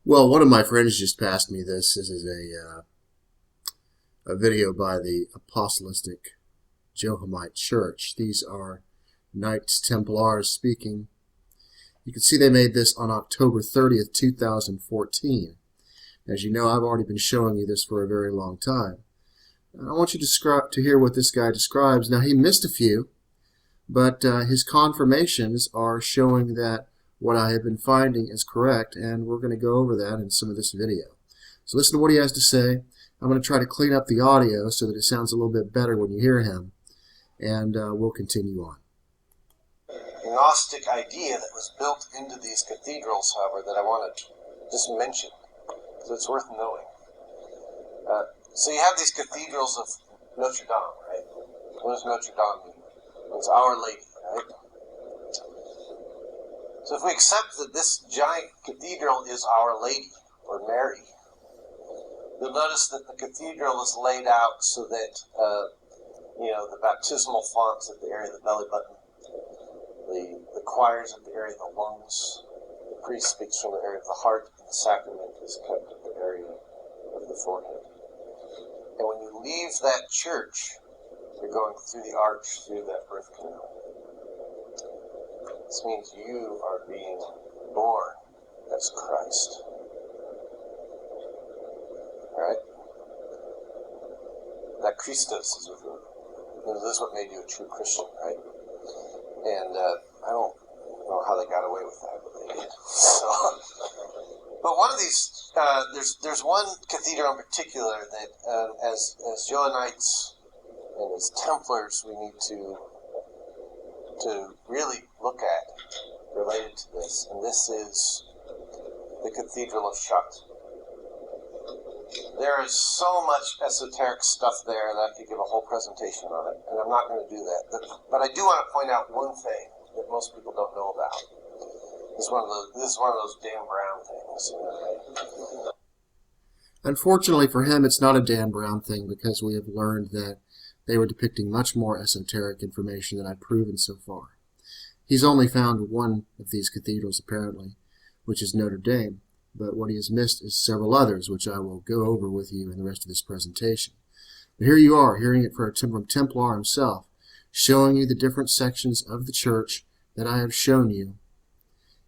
Well, one of my friends just passed me this. This is a video by the Apostolic Johannite Church. These are Knights Templars speaking. You can see they made this on October 30th, 2014. As you know, I've already been showing you this for a very long time. I want you to hear what this guy describes. Now, he missed a few, but his confirmations are showing that what I have been finding is correct, and we're going to go over that in some of this video. So listen to what he has to say. I'm going to try to clean up the audio so that it sounds a little bit better when you hear him, and we'll continue on. Gnostic idea that was built into these cathedrals, however, that I want to just mention, because it's worth knowing. So you have these cathedrals of Notre Dame, right? What does Notre Dame mean? It's Our Lady, right? So if we accept that this giant cathedral is Our Lady, or Mary, you'll notice that the cathedral is laid out so that, the baptismal fonts at the area of the belly button, the choirs at the area of the lungs, the priest speaks from the area of the heart, and the sacrament is kept at the area of the forehead. And when you leave that church, you're going through the arch, through that birth canal. This means you are being born as Christ. Alright? That Christos is this is what made you a true Christian, right? And I don't know how they got away with that, but they did. So, but one of these, there's one cathedral in particular that, as Johannites and as Templars, we need to really look at related to this, and this is the Cathedral of Chartres. There is so much esoteric stuff there that I could give a whole presentation on it, and I'm not going to do that. But I do want to point out one thing that most people don't know about. This is one of those Dan Brown things. Right? Unfortunately for him, it's not a Dan Brown thing, because we have learned that they were depicting much more esoteric information than I've proven so far. He's only found one of these cathedrals, apparently, which is Notre Dame. But what he has missed is several others, which I will go over with you in the rest of this presentation. But here you are, hearing it from Templar himself, showing you the different sections of the church that I have shown you,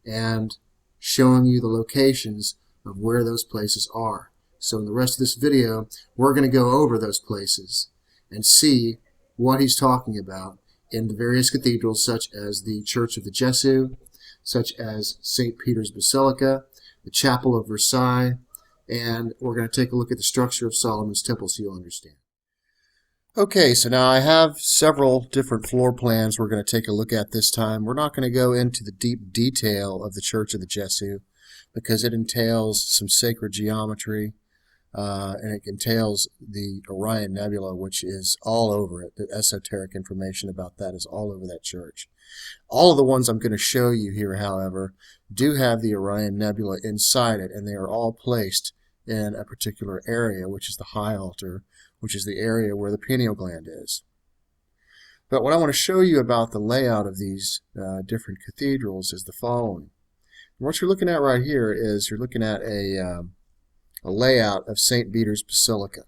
and showing you the locations of where those places are. So in the rest of this video, we're going to go over those places and see what he's talking about in the various cathedrals, such as the Church of the Gesu, such as St. Peter's Basilica, the Chapel of Versailles, and we're going to take a look at the structure of Solomon's Temple so you'll understand. Okay, so now I have several different floor plans we're going to take a look at this time. We're not going to go into the deep detail of the Church of the Gesu because it entails some sacred geometry, and it entails the Orion Nebula, which is all over it. The esoteric information about that is all over that church. All of the ones I'm going to show you here, however, do have the Orion Nebula inside it, and they are all placed in a particular area, which is the high altar, which is the area where the pineal gland is. But what I want to show you about the layout of these different cathedrals is the following. And what you're looking at right here is you're looking at a layout of St. Peter's Basilica.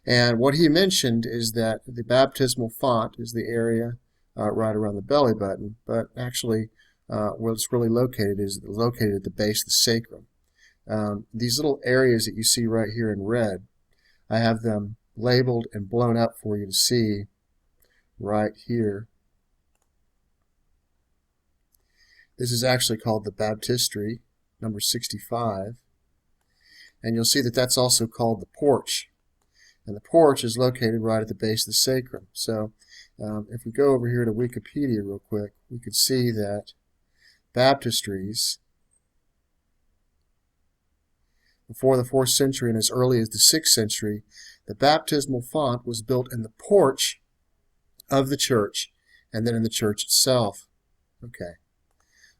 And what he mentioned is that the baptismal font is the area right around the belly button, but actually where it's really located is located at the base of the sacrum. These little areas that you see right here in red, I have them labeled and blown up for you to see right here. This is actually called the baptistry, number 65. And you'll see that that's also called the porch. And the porch is located right at the base of the sacrum. So if we go over here to Wikipedia real quick, we can see that baptistries before the 4th century and as early as the 6th century, the baptismal font was built in the porch of the church and then in the church itself. Okay.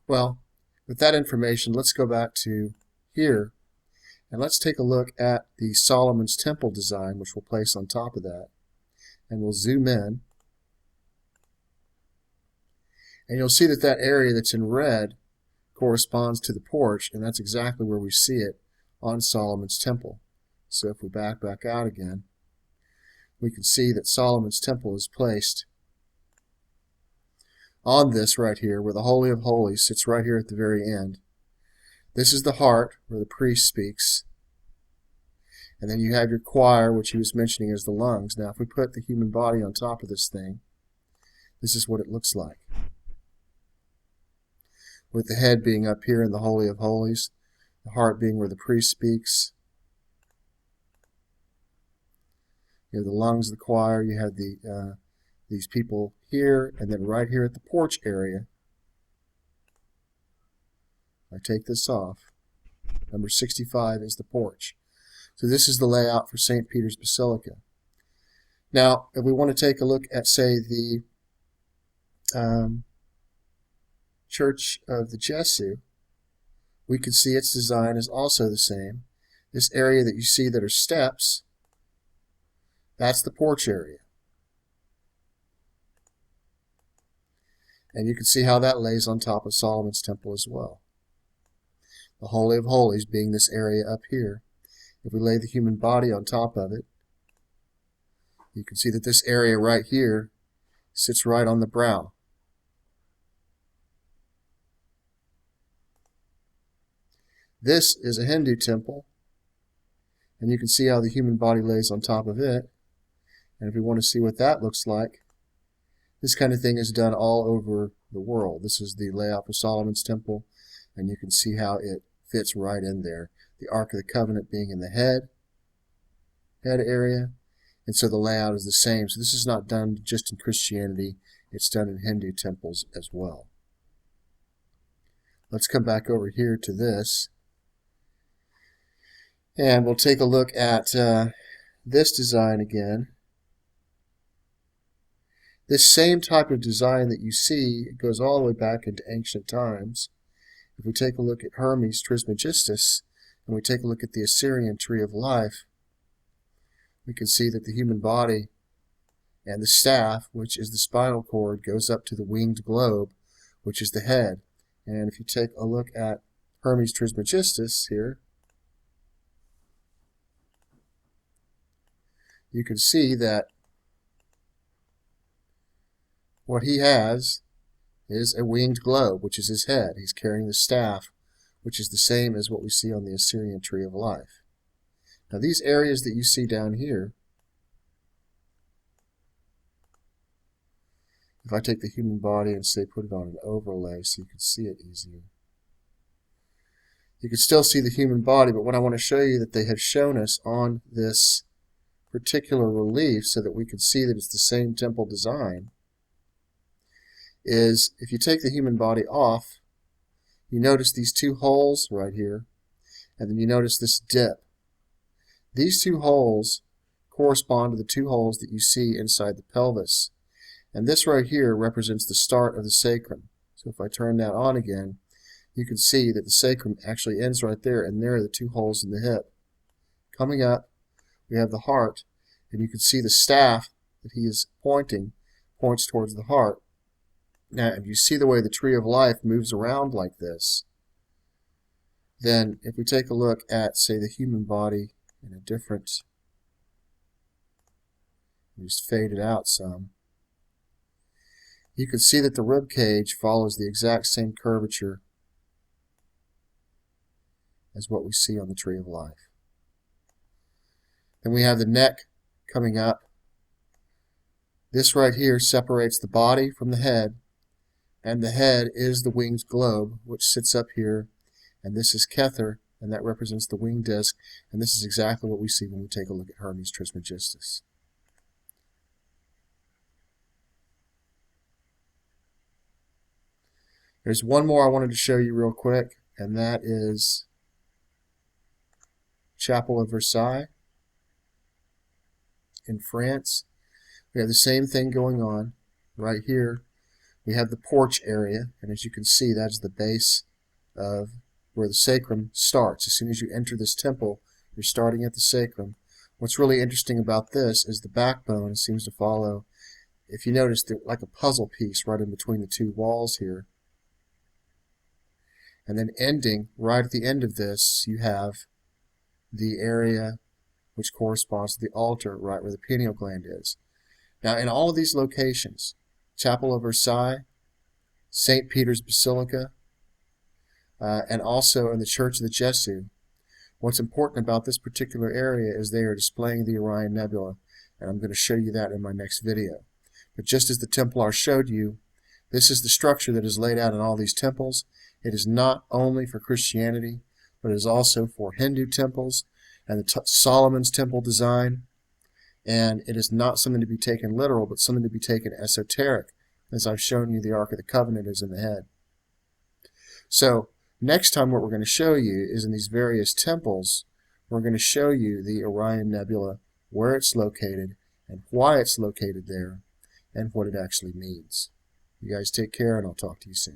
Well, with that information, let's go back to here. And let's take a look at the Solomon's Temple design, which we'll place on top of that. And we'll zoom in. And you'll see that that area that's in red corresponds to the porch, and that's exactly where we see it on Solomon's temple. So if we back out again, we can see that Solomon's temple is placed on this right here, where the Holy of Holies sits right here at the very end. This is the heart, where the priest speaks. And then you have your choir, which he was mentioning as the lungs. Now, if we put the human body on top of this thing, this is what it looks like. With the head being up here in the Holy of Holies, the heart being where the priest speaks. You have the lungs of the choir, you have these people here, and then right here at the porch area, I take this off. Number 65 is the porch. So this is the layout for St. Peter's Basilica. Now, if we want to take a look at, say, the Church of the Gesu, we can see its design is also the same. This area that you see that are steps, that's the porch area. And you can see how that lays on top of Solomon's temple as well. The Holy of Holies being this area up here. If we lay the human body on top of it, you can see that this area right here sits right on the brow. This is a Hindu temple, and you can see how the human body lays on top of it. And if we want to see what that looks like, this kind of thing is done all over the world. This is the layout for Solomon's temple, and you can see how it fits right in there. The Ark of the Covenant being in the head area, and so the layout is the same. So this is not done just in Christianity, it's done in Hindu temples as well. Let's come back over here to this, and we'll take a look at this design again. This same type of design that you see goes all the way back into ancient times. If we take a look at Hermes Trismegistus, and we take a look at the Assyrian Tree of Life, we can see that the human body and the staff, which is the spinal cord, goes up to the winged globe, which is the head. And if you take a look at Hermes Trismegistus here, you can see that what he has is a winged globe, which is his head. He's carrying the staff, which is the same as what we see on the Assyrian Tree of Life. Now these areas that you see down here, if I take the human body and say put it on an overlay so you can see it easier, you can still see the human body, but what I want to show you that they have shown us on this particular relief so that we can see that it's the same temple design is if you take the human body off, you notice these two holes right here, and then you notice this dip. These two holes correspond to the two holes that you see inside the pelvis. And this right here represents the start of the sacrum. So if I turn that on again, you can see that the sacrum actually ends right there, and there are the two holes in the hip. Coming up, we have the heart, and you can see the staff that he is pointing points towards the heart. Now, if you see the way the Tree of Life moves around like this, then if we take a look at, say, the human body in a different, just fade it out some, you can see that the rib cage follows the exact same curvature as what we see on the Tree of Life. Then we have the neck coming up. This right here separates the body from the head, and the head is the winged globe, which sits up here, and this is Kether, and that represents the winged disc, and this is exactly what we see when we take a look at Hermes Trismegistus. There's one more I wanted to show you real quick, and that is Chapel of Versailles in France. We have the same thing going on right here. We have the porch area, and as you can see, that's the base of where the sacrum starts. As soon as you enter this temple, you're starting at the sacrum. What's really interesting about this is the backbone seems to follow, if you notice, like a puzzle piece right in between the two walls here. And then ending, right at the end of this, you have the area which corresponds to the altar, right where the pineal gland is. Now, in all of these locations, Chapel of Versailles, St. Peter's Basilica, and also in the Church of the Gesu, what's important about this particular area is they are displaying the Orion Nebula, and I'm going to show you that in my next video. But just as the Templar showed you, this is the structure that is laid out in all these temples. It is not only for Christianity, but it is also for Hindu temples and the Solomon's temple design. And it is not something to be taken literal, but something to be taken esoteric, as I've shown you the Ark of the Covenant is in the head. So, next time what we're going to show you is in these various temples, we're going to show you the Orion Nebula, where it's located, and why it's located there, and what it actually means. You guys take care, and I'll talk to you soon.